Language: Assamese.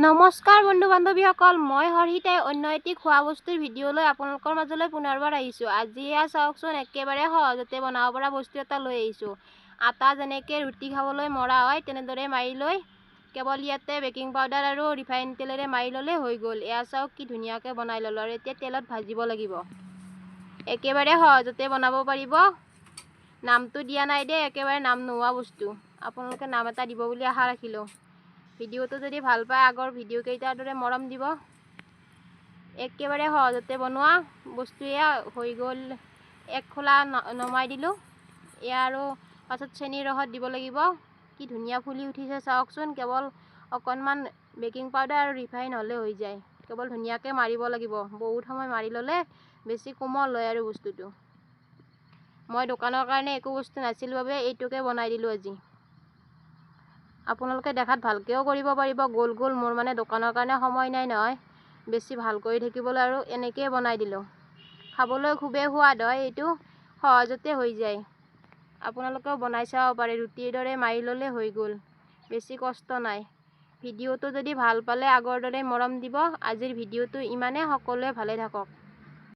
নমস্কাৰ বন্ধু বান্ধৱীসকল, মই হৰহিতাই অন্য এটি খোৱা বস্তুৰ ভিডিঅ' লৈ আপোনালোকৰ মাজলৈ পুনৰবাৰ আহিছোঁ। আজি চাওকচোন, একেবাৰে সহজতে বনাব পৰা বস্তু এটা লৈ আহিছোঁ। আটা যেনেকৈ ৰুটি খাবলৈ মৰা হয় তেনেদৰে মাৰি লৈ কেৱল ইয়াতে বেকিং পাউডাৰ আৰু ৰিফাইন তেলেৰে মাৰি ল'লে হৈ গ'ল। এয়া চাওক কি ধুনীয়াকৈ বনাই ল'লোঁ। আৰু এতিয়া তেলত ভাজিব লাগিব। একেবাৰে সহজতে বনাব পাৰিব। নামটো দিয়া নাই দেই, একেবাৰে নাম নোহোৱা বস্তু। আপোনালোকে নাম এটা দিব বুলি আশা ৰাখিলোঁ। ভিডিঅ'টো যদি ভাল পায় আগৰ ভিডিঅ' কেইটাৰ দৰে মৰম দিব। একেবাৰে সহজতে বনোৱা বস্তু এয়া হৈ গ'ল। এক খোলা নমাই দিলোঁ। এয়া আৰু পাছত চেনিৰ ৰসত দিব লাগিব। কি ধুনীয়া ফুলি উঠিছে চাওকচোন। কেৱল অকণমান বেকিং পাউডাৰ আৰু ৰিফাইন হ'লে হৈ যায়। কেৱল ধুনীয়াকৈ মাৰিব লাগিব। বহুত সময় মাৰি ল'লে বেছি কোমল হয় আৰু বস্তুটো। মই দোকানৰ কাৰণে একো বস্তু নাছিল বাবে এইটোকে বনাই দিলোঁ আজি। আপোনালোকে দেখাত ভালকৈও কৰিব পাৰিব গোল গোল। মোৰ মানে দোকানৰ কাৰণে সময় নাই নহয় বেছি ভাল কৰি থাকিবলৈ, আৰু এনেকৈয়ে বনাই দিলোঁ। খাবলৈ খুবেই সোৱাদ হয়, এইটো সহজতে হৈ যায়। আপোনালোকেও বনাই চাব পাৰে। ৰুটিৰ দৰে মাৰি ল'লে হৈ গ'ল, বেছি কষ্ট নাই। ভিডিঅ'টো যদি ভাল পালে আগৰ দৰে মৰম দিব। আজিৰ ভিডিঅ'টো ইমানেই। সকলোৱে ভালে থাকক।